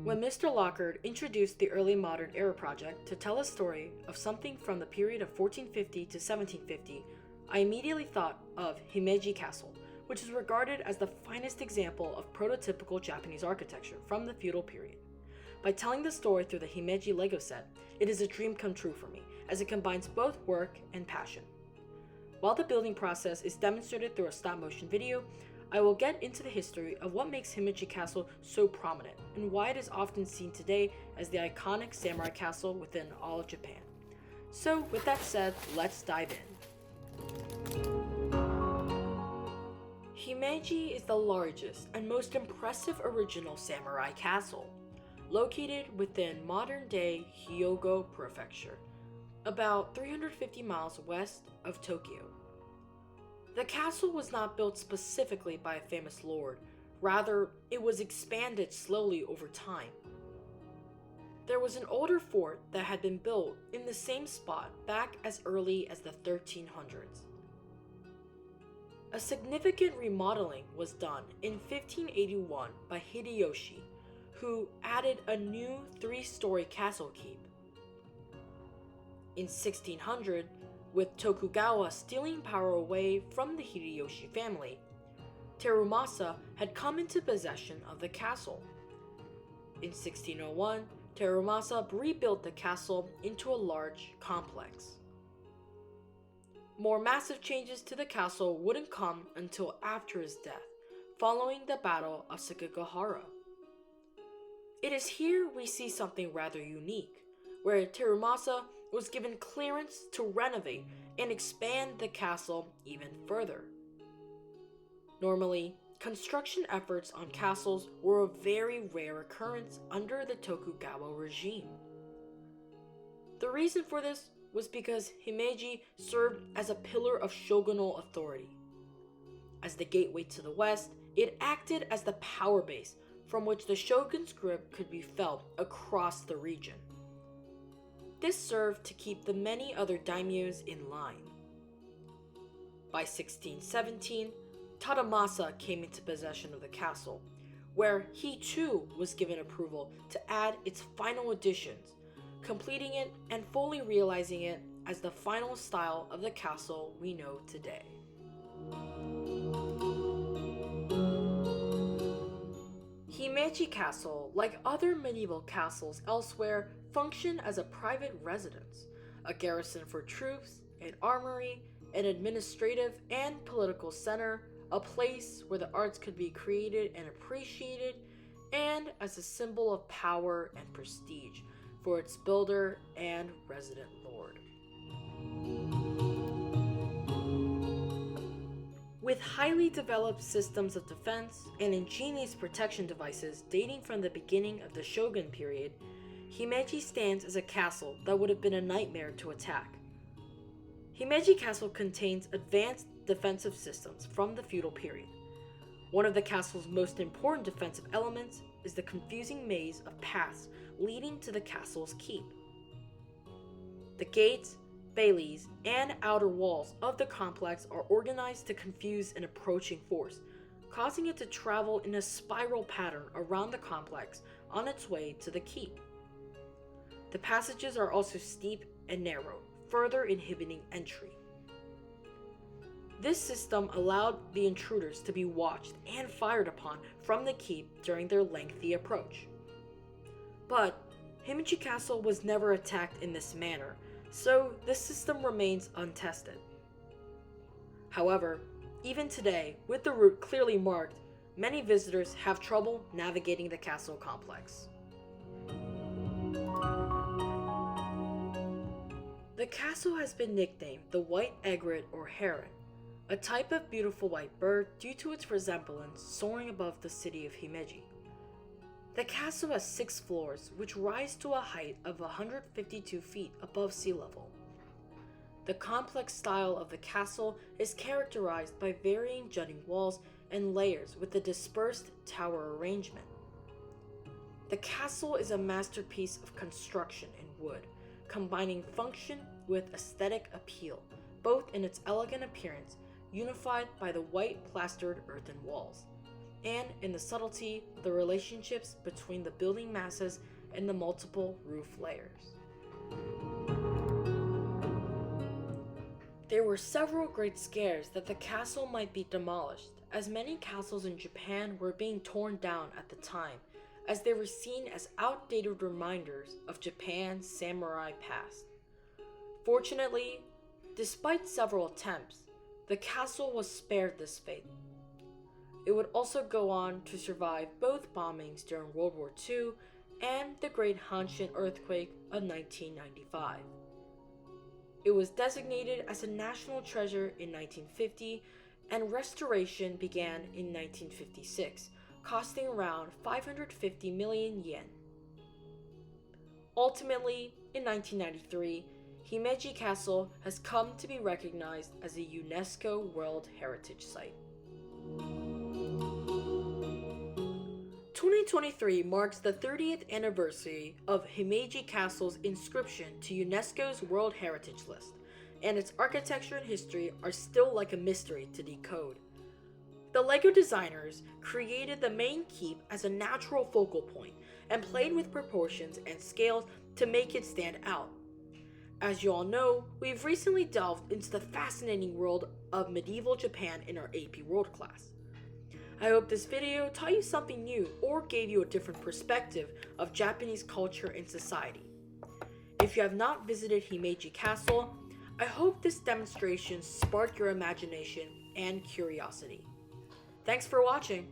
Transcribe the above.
When Mr. Lockhart introduced the early modern era project to tell a story of something from the period of 1450 to 1750, I immediately thought of Himeji Castle, which is regarded as the finest example of prototypical Japanese architecture from the feudal period. By telling the story through the Himeji Lego set, it is a dream come true for me, as it combines both work and passion. While the building process is demonstrated through a stop-motion video, I will get into the history of what makes Himeji Castle so prominent and why it is often seen today as the iconic samurai castle within all of Japan. So with that said, let's dive in. Himeji is the largest and most impressive original samurai castle, located within modern-day Hyogo Prefecture, about 350 miles west of Tokyo. The castle was not built specifically by a famous lord, rather, it was expanded slowly over time. There was an older fort that had been built in the same spot back as early as the 1300s. A significant remodeling was done in 1581 by Hideyoshi, who added a new 3-story castle keep. In 1600, with Tokugawa stealing power away from the Hideyoshi family, Terumasa had come into possession of the castle. In 1601, Terumasa rebuilt the castle into a large complex. More massive changes to the castle wouldn't come until after his death, following the Battle of Sekigahara. It is here we see something rather unique, where Terumasa was given clearance to renovate and expand the castle even further. Normally, construction efforts on castles were a very rare occurrence under the Tokugawa regime. The reason for this was because Himeji served as a pillar of shogunal authority. As the gateway to the west, it acted as the power base from which the shogun's grip could be felt across the region. This served to keep the many other daimyos in line. By 1617, Tadamasa came into possession of the castle, where he too was given approval to add its final additions, completing it and fully realizing it as the final style of the castle we know today. Himeji Castle, like other medieval castles elsewhere, functioned as a private residence, a garrison for troops, an armory, an administrative and political center, a place where the arts could be created and appreciated, and as a symbol of power and prestige for its builder and resident lord. With highly developed systems of defense and ingenious protection devices dating from the beginning of the Shogun period, Himeji stands as a castle that would have been a nightmare to attack. Himeji Castle contains advanced defensive systems from the feudal period. One of the castle's most important defensive elements is the confusing maze of paths leading to the castle's keep. The gates, baileys, and outer walls of the complex are organized to confuse an approaching force, causing it to travel in a spiral pattern around the complex on its way to the keep. The passages are also steep and narrow, further inhibiting entry. This system allowed the intruders to be watched and fired upon from the keep during their lengthy approach. But Himeji Castle was never attacked in this manner, so this system remains untested. However, even today, with the route clearly marked, many visitors have trouble navigating the castle complex. The castle has been nicknamed the White Egret or Heron, a type of beautiful white bird due to its resemblance soaring above the city of Himeji. The castle has 6 floors, which rise to a height of 152 feet above sea level. The complex style of the castle is characterized by varying jutting walls and layers with a dispersed tower arrangement. The castle is a masterpiece of construction in wood, combining function with aesthetic appeal, both in its elegant appearance, unified by the white plastered earthen walls, and in the subtlety of the relationships between the building masses and the multiple roof layers. There were several great scares that the castle might be demolished, as many castles in Japan were being torn down at the time, as they were seen as outdated reminders of Japan's samurai past. Fortunately, despite several attempts, the castle was spared this fate. It would also go on to survive both bombings during World War II and the Great Hanshin earthquake of 1995. It was designated as a national treasure in 1950, and restoration began in 1956, costing around 550 million yen. Ultimately, in 1993, Himeji Castle has come to be recognized as a UNESCO World Heritage Site. 2023 marks the 30th anniversary of Himeji Castle's inscription to UNESCO's World Heritage List, and its architecture and history are still like a mystery to decode. The LEGO designers created the main keep as a natural focal point and played with proportions and scales to make it stand out. As you all know, we've recently delved into the fascinating world of medieval Japan in our AP World class. I hope this video taught you something new or gave you a different perspective of Japanese culture and society. If you have not visited Himeji Castle, I hope this demonstration sparked your imagination and curiosity. Thanks for watching.